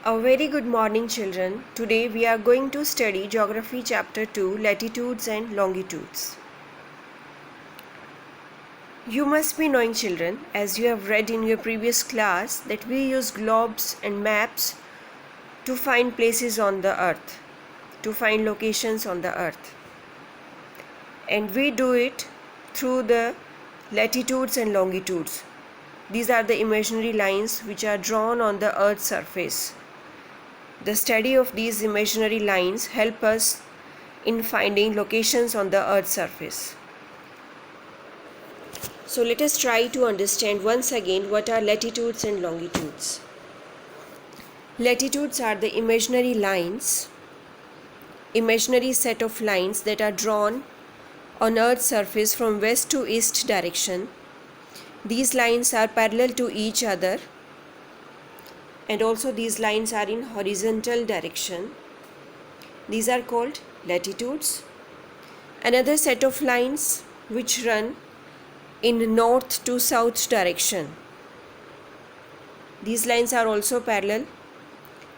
A very good morning, children. Today we are going to study Geography Chapter 2, Latitudes and Longitudes. You must be knowing, children, as you have read in your previous class, that we use globes and maps to find places on the earth, to find locations on the earth. And we do it through the latitudes and longitudes. These are the imaginary lines which are drawn on the earth's surface. The study of these imaginary lines help us in finding locations on the earth's surface. So let us try to understand once again what are latitudes and longitudes. Latitudes are the imaginary lines, imaginary set of lines that are drawn on earth's surface from west to east direction. These lines are parallel to each other, and also these lines are in horizontal direction. These are called latitudes. Another set of lines which run in north to south direction. These lines are also parallel.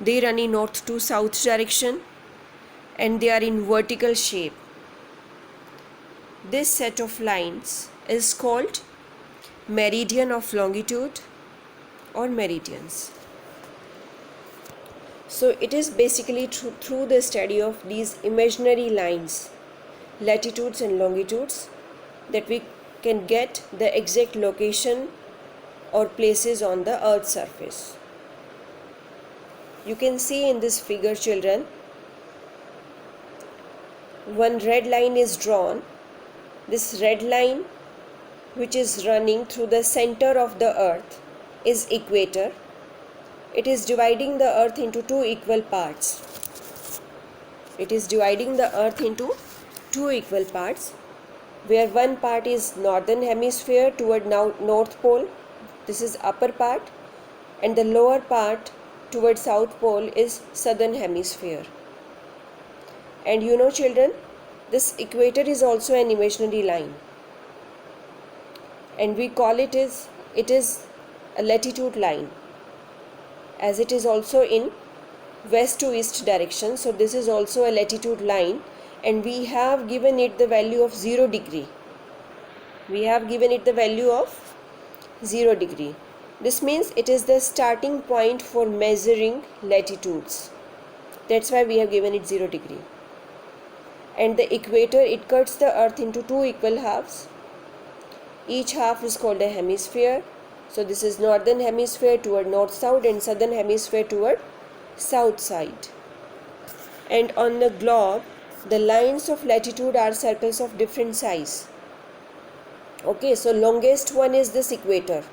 They run in north to south direction and they are in vertical shape. This set of lines is called meridian of longitude or meridians. So it is basically through the study of these imaginary lines, latitudes and longitudes, that we can get the exact location or places on the earth's surface. You can see in this figure, children, one red line is drawn. This red line, which is running through the center of the earth, is equator. It is dividing the earth into two equal parts. It is dividing the earth into two equal parts, where one part is northern hemisphere toward north pole. This is upper part, and the lower part toward south pole is southern hemisphere. And you know, children, this equator is also an imaginary line, and we call it is a latitude line, as it is also in west to east direction. So this is also a latitude line, and we have given it the value of 0 degree. We have given it the value of 0 degree. This means it is the starting point for measuring latitudes. That's why we have given it 0 degree. And the equator, it cuts the earth into two equal halves. Each half is called a hemisphere. So this is northern hemisphere toward north-south and southern hemisphere toward south-side. And on the globe, the lines of latitude are circles of different size. Okay, so longest one is this equator.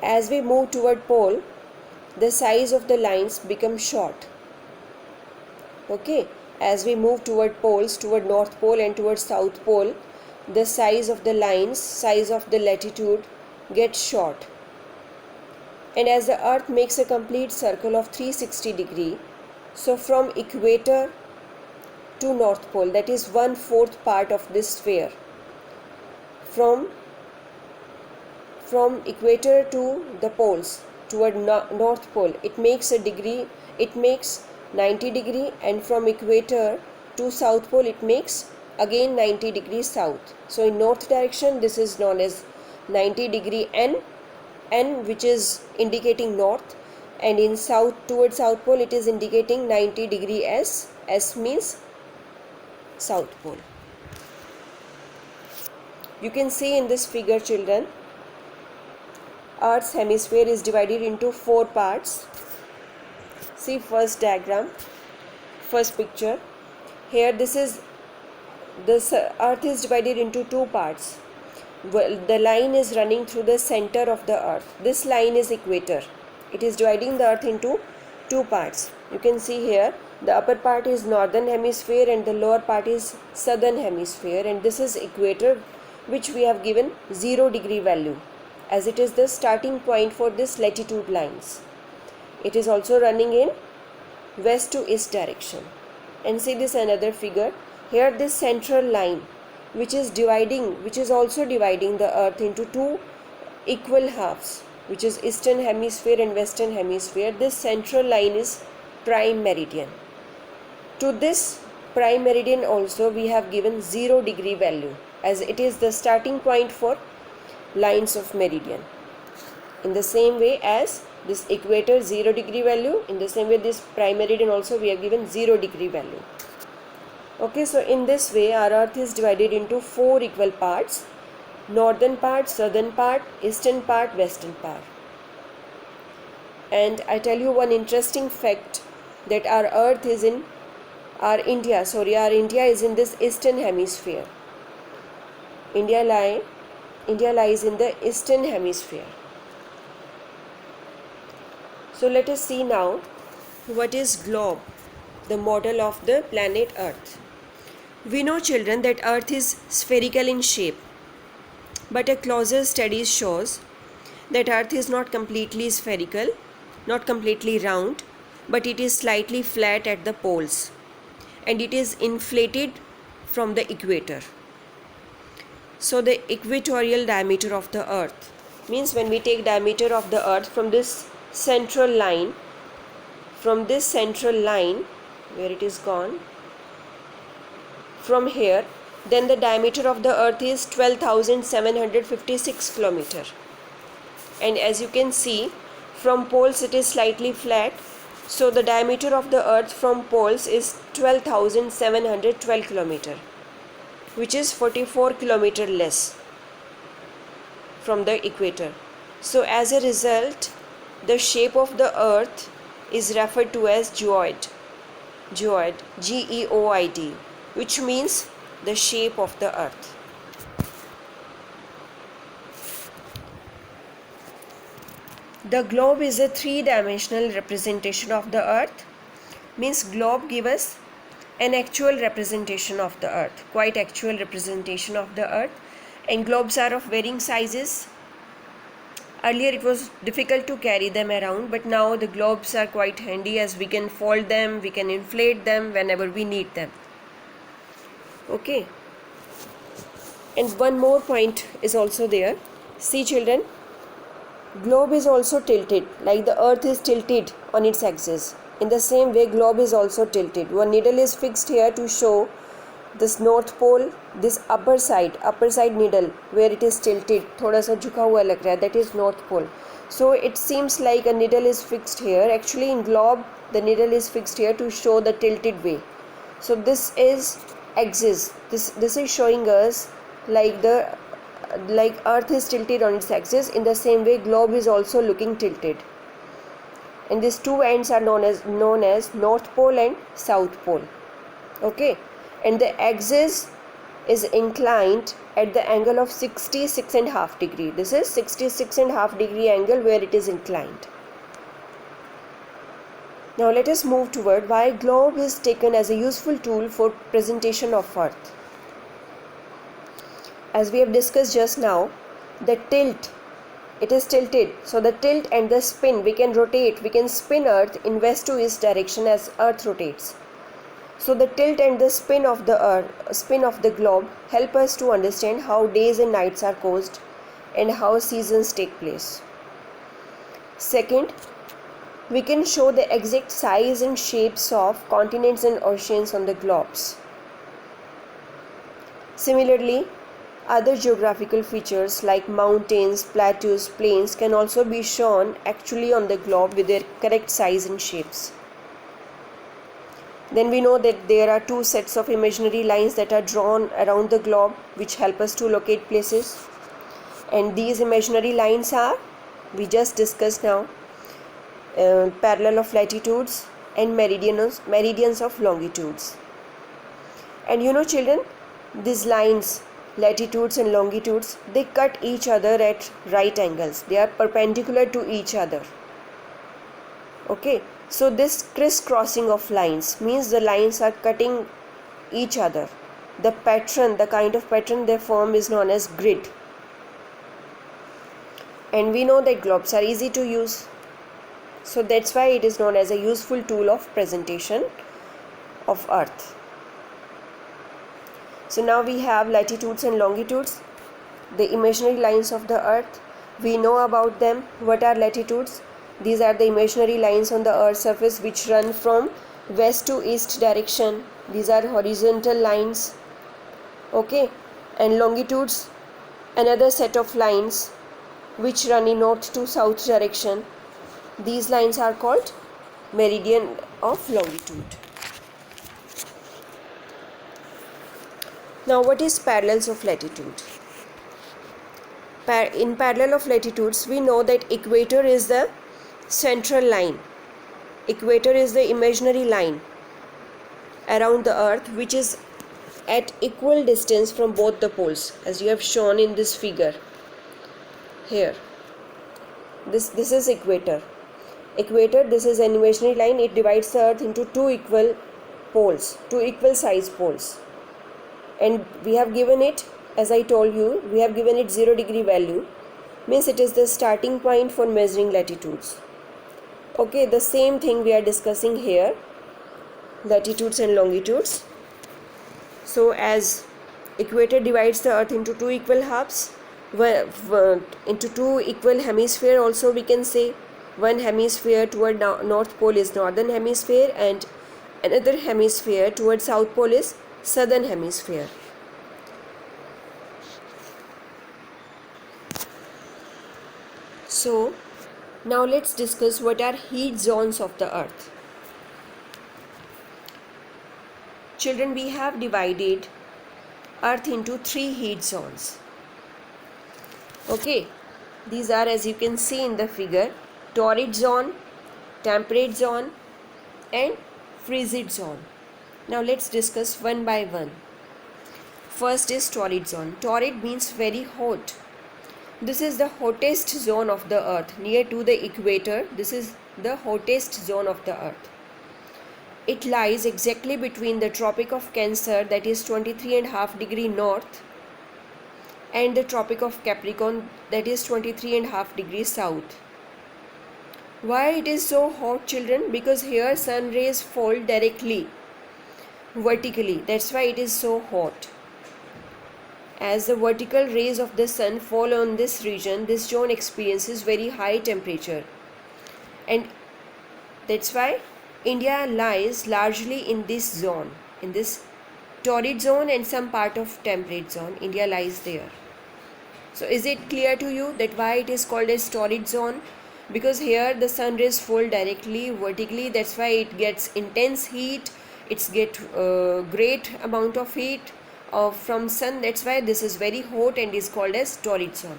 As we move toward pole, the size of the lines becomes short. Okay, as we move toward poles, toward north pole and toward south pole, the size of the lines, size of the latitude gets short. And as the earth makes a complete circle of 360 degree, so from equator to north pole, that is 1/4 part of this sphere, from equator to the poles toward north pole, it makes 90 degree, and from equator to south pole it makes again 90 degrees south. So in north direction this is known as 90 degree N, which is indicating north, and in south towards south pole it is indicating 90 degree S means south pole. You can see in this figure, children, Earth's hemisphere is divided into 4 parts. See first diagram, first picture. Here this earth is divided into 2 parts. Well, the line is running through the center of the earth. This line is equator. It is dividing the earth into 2 parts. You can see here the upper part is northern hemisphere and the lower part is southern hemisphere, and this is equator, which we have given 0 degree value, as it is the starting point for this latitude lines. It is also running in west to east direction. And see this another figure. Here this central line, which is also dividing the earth into 2 equal halves. which is eastern hemisphere and western hemisphere, this central line is prime meridian. To this prime meridian also we have given 0 degree value, as it is the starting point for lines of meridian. In the same way as this equator 0 degree value, in the same way this prime meridian also we have given 0 degree value. Okay, so in this way our earth is divided into 4 equal parts: northern part, southern part, eastern part, western part. And I tell you one interesting fact, that our earth is in our India is in this eastern hemisphere. India lies in the eastern hemisphere. So let us see now what is globe, the model of the planet Earth. We know, children, that Earth is spherical in shape, but a closer study shows that Earth is not completely spherical, not completely round, but it is slightly flat at the poles, and it is inflated from the equator. So the equatorial diameter of the Earth means, when we take diameter of the Earth from this central line, where it is gone, from here, then the diameter of the Earth is 12,756 km. And as you can see, from poles it is slightly flat, so the diameter of the Earth from poles is 12,712 km, which is 44 km less from the equator. So as a result, the shape of the Earth is referred to as geoid, Geoid, which means the shape of the Earth. The globe is a three-dimensional representation of the Earth. Means globe gives us an actual representation of the Earth, quite actual representation of the Earth. And globes are of varying sizes. Earlier it was difficult to carry them around, but now the globes are quite handy, as we can fold them, we can inflate them whenever we need them. Okay. And one more point is also there. See, children, globe is also tilted, like the Earth is tilted on its axis. In the same way, globe is also tilted. One needle is fixed here to show this north pole, this upper side needle where it is tilted, thoda sa झुका हुआ लग रहा है, that is north pole. So it seems like a needle is fixed here. Actually in globe the needle is fixed here to show the tilted way. So this is axis. This is showing us like Earth is tilted on its axis. In the same way, globe is also looking tilted. And these two ends are known as North Pole and South Pole. Okay. And the axis is inclined at the angle of 66.5 degree. This is 66.5 degree angle where it is inclined. Now let us move toward why globe is taken as a useful tool for presentation of Earth. As we have discussed just now, the tilt, it is tilted. So the tilt and the spin, we can spin Earth in west to east direction as Earth rotates. So the tilt and the spin of the globe help us to understand how days and nights are caused and how seasons take place. Second, we can show the exact size and shapes of continents and oceans on the globes. Similarly, other geographical features like mountains, plateaus, plains can also be shown actually on the globe with their correct size and shapes. Then we know that there are two sets of imaginary lines that are drawn around the globe which help us to locate places. And these imaginary lines are, we just discussed now, parallel of latitudes and meridians of longitudes. And you know, children, these lines, latitudes and longitudes, they cut each other at right angles. They are perpendicular to each other. Okay. So this crisscrossing of lines means the lines are cutting each other. The pattern, the kind of pattern they form is known as grid. And we know that globes are easy to use. So that's why it is known as a useful tool of presentation of Earth. So now we have latitudes and longitudes, the imaginary lines of the Earth. We know about them. What are latitudes? These are the imaginary lines on the earth's surface which run from west to east direction. These are horizontal lines. Okay, and longitudes, another set of lines which run in north to south direction. These lines are called meridian of longitude. Now, what is parallels of latitude? In parallel of latitudes, we know that equator is the central line. Equator is the imaginary line around the earth which is at equal distance from both the poles, as you have shown in this figure here. This is equator. This is an imaginary line. It divides the earth into two equal poles, two equal size poles, and we have given it, as I told you, we have given it 0 degree value, means it is the starting point for measuring latitudes. Okay, the same thing we are discussing here, latitudes and longitudes. So as equator divides the earth into two equal halves, into two equal hemisphere also, we can say one hemisphere toward north pole is northern hemisphere and another hemisphere toward south pole is southern hemisphere. So now let's discuss what are heat zones of the earth. Children, we have divided earth into 3 heat zones. Okay, these are, as you can see in the figure, torrid zone, temperate zone and frigid zone. Now let's discuss one by one. First is torrid zone. Torrid means very hot. This is the hottest zone of the earth near to the equator. This is the hottest zone of the earth. It lies exactly between the Tropic of Cancer, that is 23.5 degree north, and the Tropic of Capricorn, that is 23.5 degrees south. Why it is so hot, children? Because here sun rays fall directly, vertically. That's why it is so hot. As the vertical rays of the sun fall on this region, this zone experiences very high temperature, and that's why India lies largely in this zone, in this torrid zone and some part of temperate zone. India lies there. So is it clear to you that why it is called as torrid zone? Because here the sun rays fall directly, vertically. That's why it gets intense heat. It's get great amount of heat from sun. That's why this is very hot and is called as torrid zone.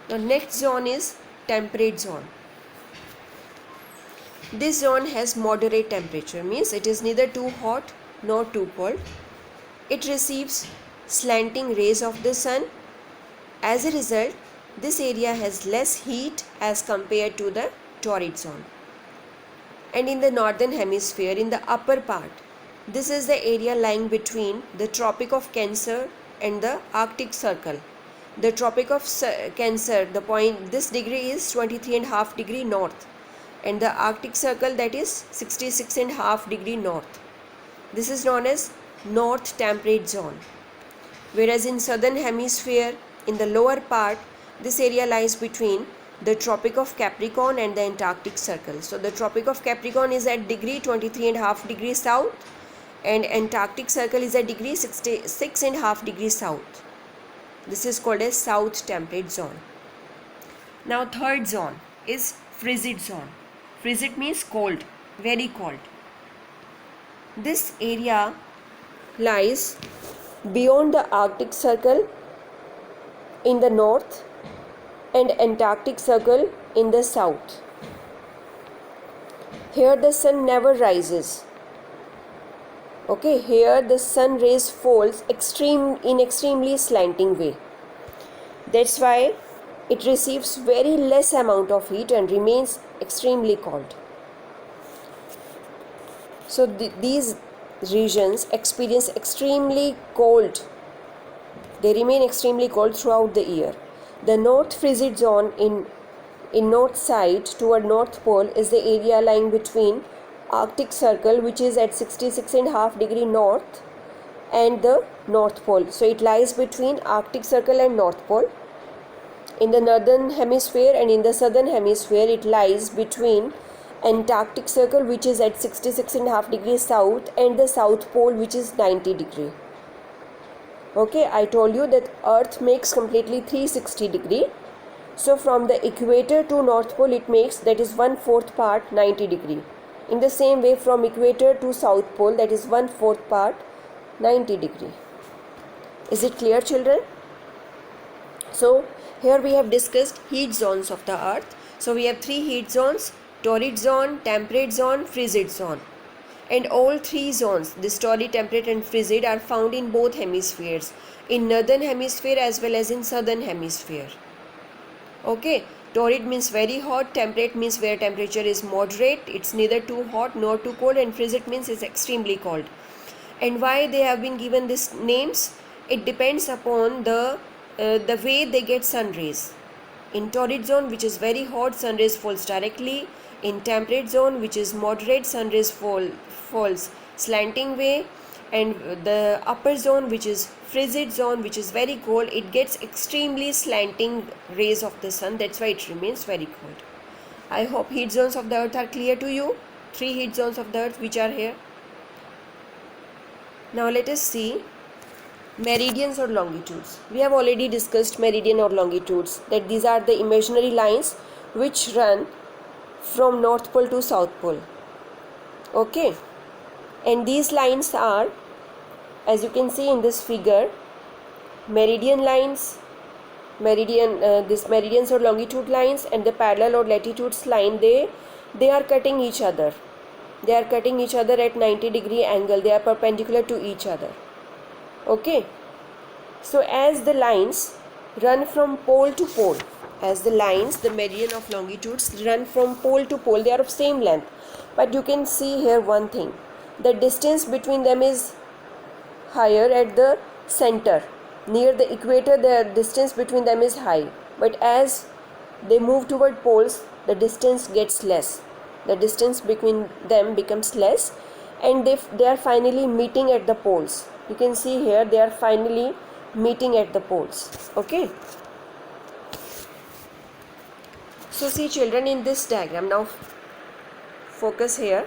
Now next zone is temperate zone. This zone has moderate temperature, means it is neither too hot nor too cold. It receives slanting rays of the sun. As a result, this area has less heat as compared to the torrid zone. And in the northern hemisphere, in the upper part, this is the area lying between the Tropic of Cancer and the Arctic Circle. The Tropic of Cancer, this degree is 23.5 degree north, and the Arctic Circle, that is 66.5 degree north. This is known as North Temperate Zone. Whereas in southern hemisphere, in the lower part, this area lies between the Tropic of Capricorn and the Antarctic Circle. So the Tropic of Capricorn is at degree 23.5 degrees south, and Antarctic Circle is at degree 66.5 degrees south. This is called as South Temperate Zone. Now third zone is frigid zone. Frigid means cold, very cold. This area lies beyond the Arctic Circle in the north and Antarctic Circle in the south. Here the sun never rises. Okay, here the sun rays falls in extremely slanting way. That's why it receives very less amount of heat and remains extremely cold. So these regions experience extremely cold. They remain extremely cold throughout the year. The north frigid zone in north side toward North Pole is the area lying between Arctic Circle, which is at 66.5 degree north, and the North Pole. So it lies between Arctic Circle and North Pole. in the northern hemisphere, and in the southern hemisphere it lies between Antarctic Circle, which is at 66.5 degrees south, and the South Pole, which is 90 degree. Okay, I told you that Earth makes completely 360 degree. So from the equator to North Pole it makes, that is 1/4 part 90 degree. In the same way, from equator to South Pole, that is 1/4 part 90 degree. Is it clear, children? So here we have discussed heat zones of the Earth. So we have 3 heat zones: torrid zone, temperate zone, frigid zone. And all 3 zones, this torrid, temperate and frigid, are found in both hemispheres, in northern hemisphere as well as in southern hemisphere. Okay, torrid means very hot, temperate means where temperature is moderate, it's neither too hot nor too cold, and frigid means it's extremely cold. And why they have been given these names? It depends upon the way they get sun rays. In torrid zone, which is very hot, sun rays falls directly. In temperate zone, which is moderate, sun rays falls slanting way. And the upper zone, which is frigid zone, which is very cold, it gets extremely slanting rays of the sun. That's why it remains very cold. I hope heat zones of the Earth are clear to you. 3 heat zones of the Earth which are here. Now let us see meridians or longitudes. We have already discussed meridian or longitudes, that these are the imaginary lines which run from North Pole to South Pole. Okay, and these lines are, as you can see in this figure, meridian lines, this meridians or longitude lines, and the parallel or latitudes line, they are cutting each other. They are cutting each other at 90 degree angle. They are perpendicular to each other. Okay, so as the lines run from pole to pole, as the lines, the meridian of longitudes run from pole to pole, they are of same length. But you can see here one thing, the distance between them is higher at the center. Near the equator, the distance between them is high, but as they move toward poles, the distance gets less. The distance between them becomes less, and they are finally meeting at the poles. You can see here they are finally meeting at the poles. Okay, so see children, in this diagram, now focus here.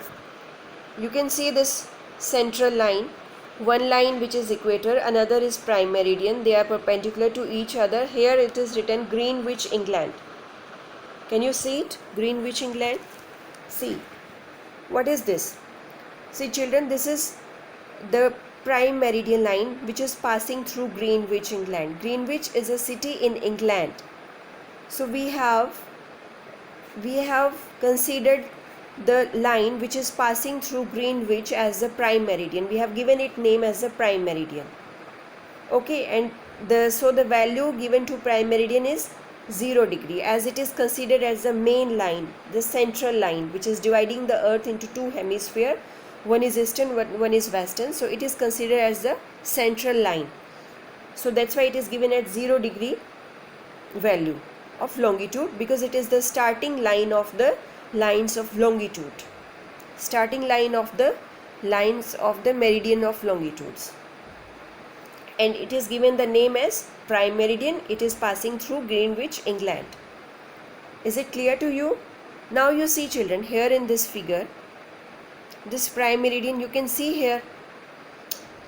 You can see this central line, one line which is equator, another is prime meridian. They are perpendicular to each other. Here it is written Greenwich, England. Can you see it? Greenwich, England. See, what is this? See children, this is the prime meridian line which is passing through Greenwich, England. Greenwich is a city in England. So we have considered the line which is passing through Greenwich as the prime meridian. We have given it name as the prime meridian. Okay, and the value given to prime meridian is 0 degree, as it is considered as the main line, the central line, which is dividing the Earth into 2 hemispheres. One is eastern, one is western. So it is considered as the central line. So that's why it is given at 0 degree value of longitude, because it is the starting line of the lines of longitude, starting line of the lines of the meridian of longitudes, and it is given the name as prime meridian. It is passing through Greenwich, England. Is it clear to you? Now you see children, here in this figure, this prime meridian you can see here,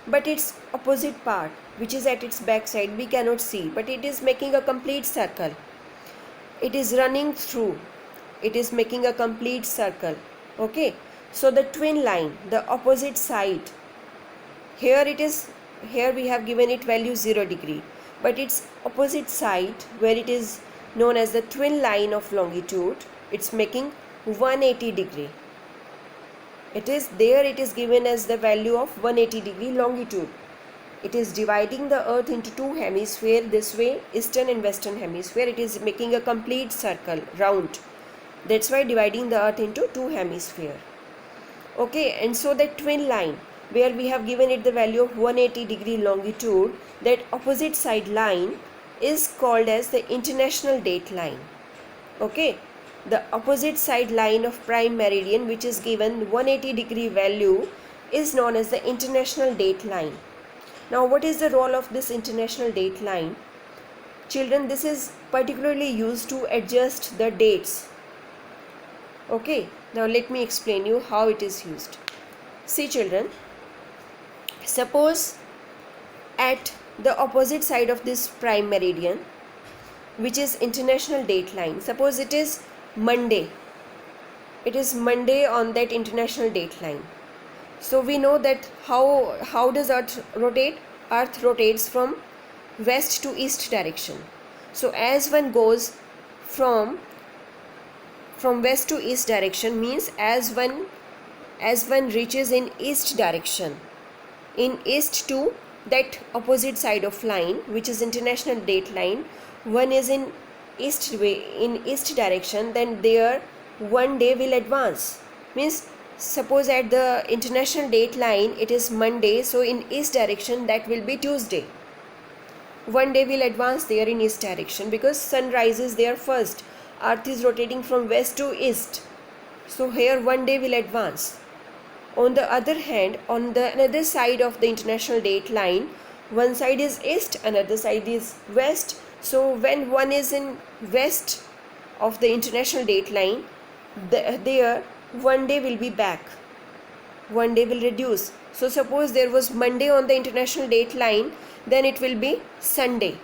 but its opposite part, which is at its back side, we cannot see, but it is making a complete circle. It is running through, it is making a complete circle. Okay, so the twin line, the opposite side, here we have given it value 0 degree, but its opposite side, where it is known as the twin line of longitude, it's making 180 degree. It is given as the value of 180 degree longitude. It is dividing the Earth into 2 hemispheres this way, eastern and western hemisphere. It is making a complete circle, round. That's why dividing the Earth into 2 hemispheres. Okay, and so the twin line, where we have given it the value of 180 degree longitude, that opposite side line is called as the international date line. Okay, the opposite side line of prime meridian, which is given 180 degree value, is known as the international date line. Now what is the role of this international date line? Children, this is particularly used to adjust the dates. Okay, now let me explain you how it is used. See children, suppose at the opposite side of this prime meridian, which is international date line, suppose it is Monday. It is Monday on that international date line. So we know that how does Earth rotate? Earth rotates from west to east direction. So as one goes from west to east direction, means as one reaches in east direction, in east to that opposite side of line, which is international date line, one is in east direction, then there one day will advance. Means suppose at the international date line it is Monday, so in east direction that will be Tuesday. One day will advance there in east direction because sun rises there first. Earth is rotating from west to east, so here one day will advance. On the other hand, on the another side of the international date line, one side is east, another side is west. So when one is in west of the international date line, there one day will be back, one day will reduce. So suppose there was Monday on the international date line, then it will be Sunday.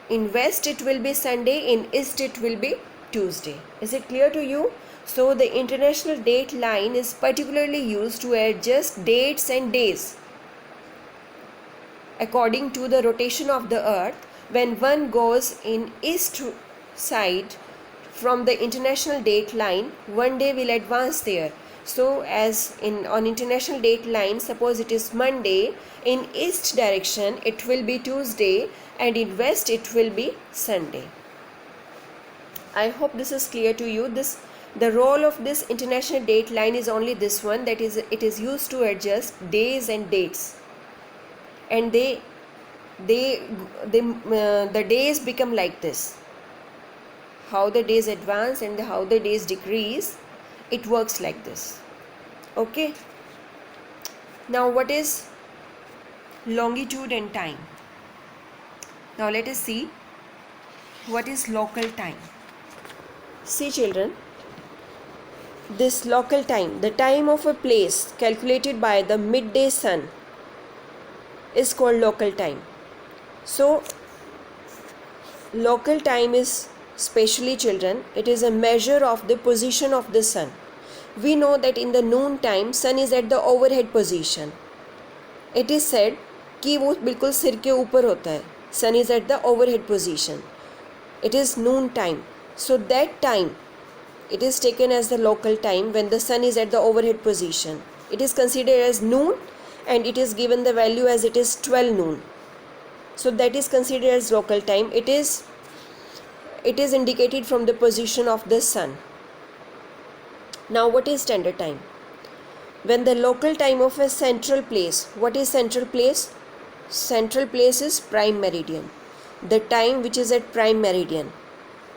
In west it will be Sunday, in east it will be Tuesday. Is it clear to you? So the international date line is particularly used to adjust dates and days according to the rotation of the earth. When one goes in east side from the international date line, one day will advance there. So as on international date line, suppose it is Monday, in east direction it will be Tuesday, and in west it will be Sunday. I hope this is clear to you. The role of this international date line is only this one, that is, it is used to adjust days and dates, and the days become like this. How the days advance and how the days decrease, it works like this. Okay. Now what is longitude and time? Now let us see what is local time. See children, this local time, the time of a place calculated by the midday sun, is called local time. So local time is, especially children, it is a measure of the position of the sun. We know that in the noon time sun is at the overhead position. It is said कि वो बिल्कुल सिर के ऊपर होता है. Sun is at the overhead position. It is noon time. So that time it is taken as the local time when the sun is at the overhead position. It is considered as noon, and it is given the value as it is 12 noon. So that is considered as local time. It is indicated from the position of the sun. Now what is standard time? When the local time of a central place, what is central place? Central place is prime meridian. The time which is at prime meridian.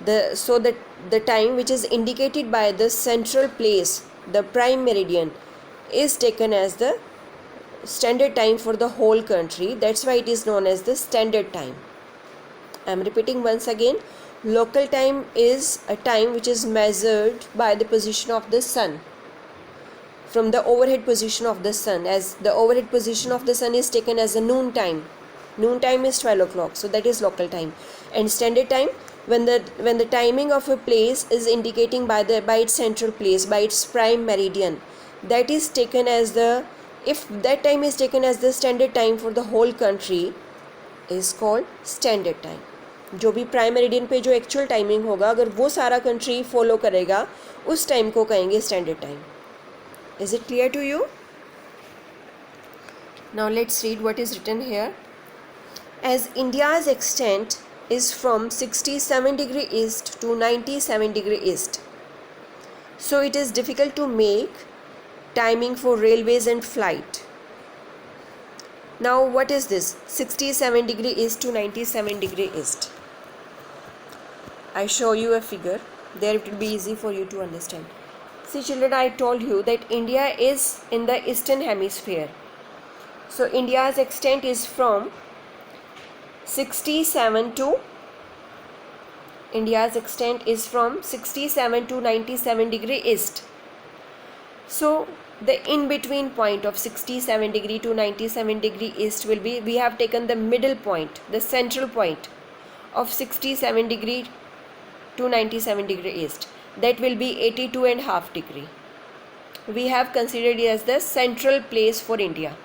The time which is indicated by the central place, the prime meridian, is taken as the standard time for the whole country. That's why it is known as the standard time. I am repeating once again. Local time is a time which is measured by the position of the sun, from the overhead position of the sun, as the overhead position of the sun is taken as a noon time. Noon time is 12 o'clock, so that is local time. And standard time, when the timing of a place is indicating by its central place, by its prime meridian, that is taken as the, if that time is taken as the standard time for the whole country, is called standard time. जो भी prime meridian पे जो actual timing होगा, अगर वो सारा country follow करेगा, उस टाइम को कहेंगे standard time. Is it clear to you? Now let's read what is written here. As India's extent is from 67 degree east to 97 degree east, so it is difficult to make timing for railways and flight. Now what is this 67 degree east to 97 degree east? I show you a figure, there it will be easy for you to understand. See children, I told you that India is in the eastern hemisphere. So India's extent is from 67 to India's extent is from 67 to 97 degree east. So the in between point of 67 degree to 97 degree east will be, we have taken the middle point, the central point of 67 degree to 97 degree east, that will be 82.5 degree. We have considered it as the central place for India.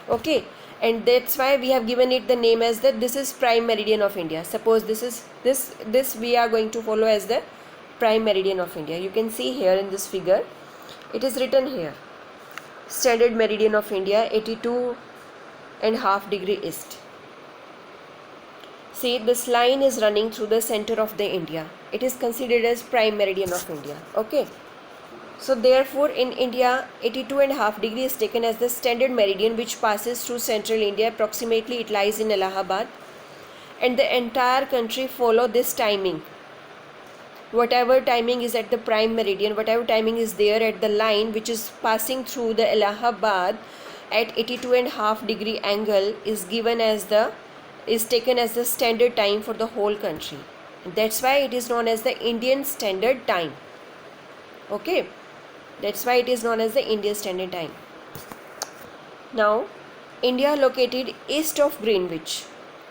Okay, and that's why we have given it the name as that this is prime meridian of India. Suppose this is this we are going to follow as the prime meridian of India. You can see here in this figure, it is written here, standard meridian of India, 82.5 degree east. See, this line is running through the center of the India. It is considered as prime meridian of India. Okay, so therefore in India, 82.5 degree is taken as the standard meridian which passes through central India. Approximately it lies in Allahabad, and the entire country follow this timing. Whatever timing is at the prime meridian, whatever timing is there at the line which is passing through the Allahabad at 82.5 degree angle is given as the, is taken as the standard time for the whole country. That's why it is known as the Indian Standard Time. Okay, that's why it is known as the Indian Standard Time. Now, India located east of Greenwich.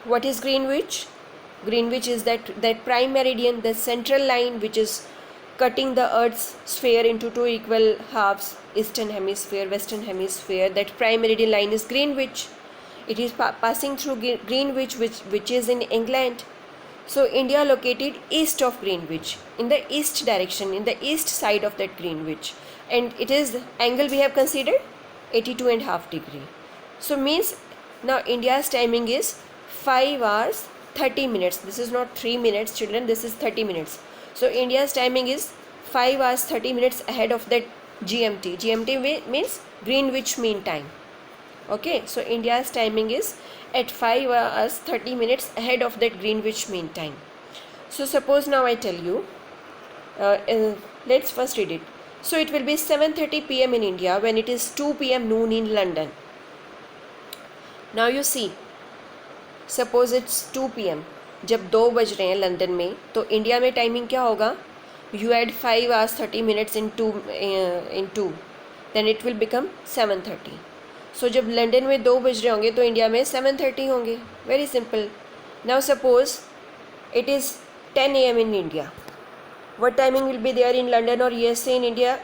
What is Greenwich? Greenwich is that prime meridian, the central line which is cutting the Earth's sphere into two equal halves, eastern hemisphere, western hemisphere. That prime meridian line is Greenwich. It is passing through Greenwich, which is in England. So India located east of Greenwich, in the east direction, in the east side of that Greenwich, and it is angle we have considered 82.5 degree. So means now India's timing is 5 hours 30 minutes. This is not 3 minutes, children, this is 30 minutes. So India's timing is 5 hours 30 minutes ahead of that GMT. GMT means Greenwich Mean Time. Okay, so India's timing is at 5 hours 30 minutes ahead of that Greenwich Mean Time. So suppose now I tell you, let's first read it. So it will be 7:30 p.m. in India when it is 2 p.m. noon in London. Now you see, suppose it's 2 p.m. जब 2 बज रहे हैं London में, तो India में timing क्या होगा? You add 5 hours 30 minutes in 2, then it will become 7:30. So जब लंदन में 2 बज रहे होंगे तो इंडिया में 7:30 होंगे. Very simple. Now suppose it is 10 a.m. in India. What timing will be there in London or USA in India?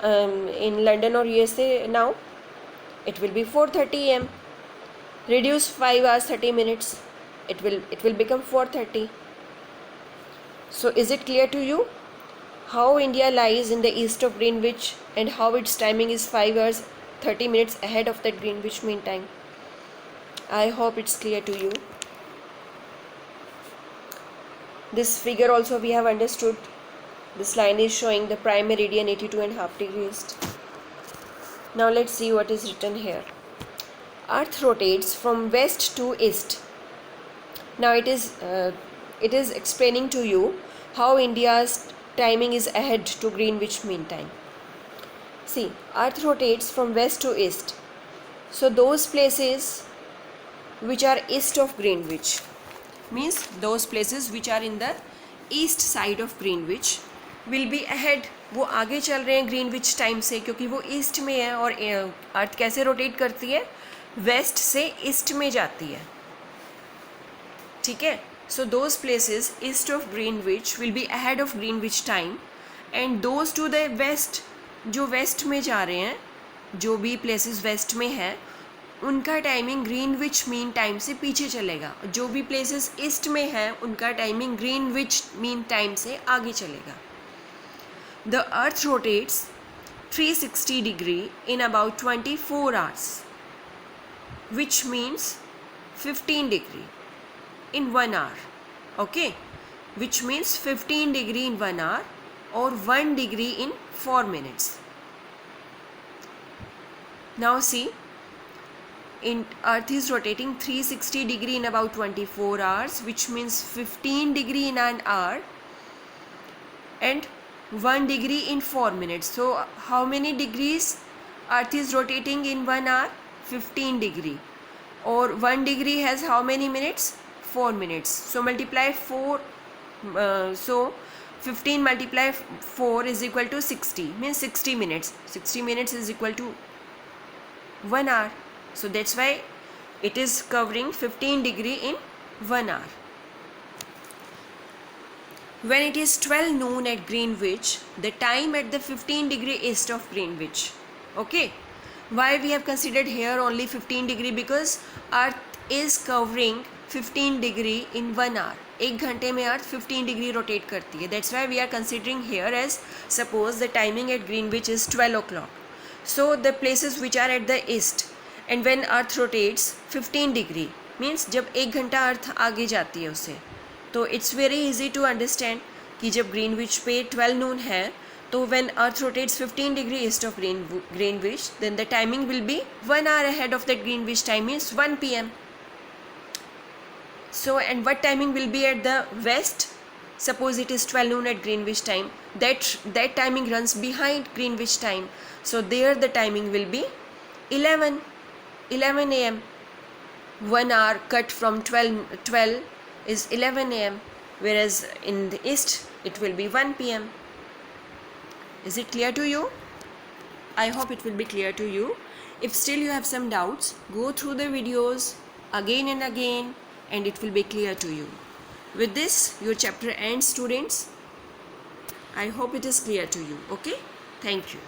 In London or USA now, it will be 4:30 a.m. Reduce 5 hours 30 minutes. It will become 4:30. So is it clear to you how India lies in the east of Greenwich and how its timing is 5 hours 30 minutes ahead of that Greenwich Mean Time? I hope it's clear to you. This figure also we have understood. This line is showing the prime meridian 82.5 degrees. Now let's see what is written here. Earth rotates from west to east. Now it is explaining to you how India's timing is ahead to Greenwich Mean Time. See, Earth rotates from west to east. So those places which are east of Greenwich, means those places which are in the east side of Greenwich, will be ahead. वो आगे चल रहे हैं Greenwich time से, क्योंकि वो east में है. और अर्थ कैसे रोटेट करती है? वेस्ट से ईस्ट में जाती है. ठीक है. So those places east of Greenwich will be ahead of Greenwich time, and those to the west, जो वेस्ट में जा रहे हैं, जो भी प्लेसेस वेस्ट में है, उनका टाइमिंग ग्रीनविच मीन टाइम से पीछे चलेगा. जो भी प्लेसेस ईस्ट में है उनका टाइमिंग ग्रीनविच मीन टाइम से आगे चलेगा. The earth rotates 360 degree in about 24 hours, which means 15 degree in 1 hour. Okay, which means 15 degree in 1 hour or 1 degree in 4 minutes. Now see, earth is rotating 360 degree in about 24 hours, which means 15 degree in an hour and 1 degree in 4 minutes. So how many degrees earth is rotating in 1 hour? 15 degree. Or 1 degree has how many minutes? 4 minutes. So multiply 4 So 15 multiply 4 is equal to 60, means 60 minutes. 60 minutes is equal to 1 hour. So that's why it is covering 15 degree in 1 hour. When it is 12 noon at Greenwich, the time at the 15 degree east of Greenwich. Okay. Why we have considered here only 15 degree? Because Earth is covering 15 degree in 1 hour. एक घंटे में अर्थ 15 degree rotate करती है. That's why we are considering here as suppose the timing at Greenwich is 12 o'clock. So the places which are at the east and when earth rotates 15 degree means जब एक घंटा earth आगे जाती है उससे, तो it's very easy to understand कि जब ग्रीनविच पे 12 नून है, तो when earth rotates 15 degree east of Greenwich, then the timing will be 1 hour ahead of that greenwich time, means 1 p.m. So, and what timing will be at the west? Suppose it is 12 noon at Greenwich time. That timing runs behind Greenwich time. So there the timing will be 11 a.m. 1 hour cut from 12 is 11 a.m. Whereas in the east it will be 1 p.m. Is it clear to you? I hope it will be clear to you. If still you have some doubts, go through the videos again and again, and it will be clear to you. With this, your chapter ends, students. I hope it is clear to you. Okay? Thank you.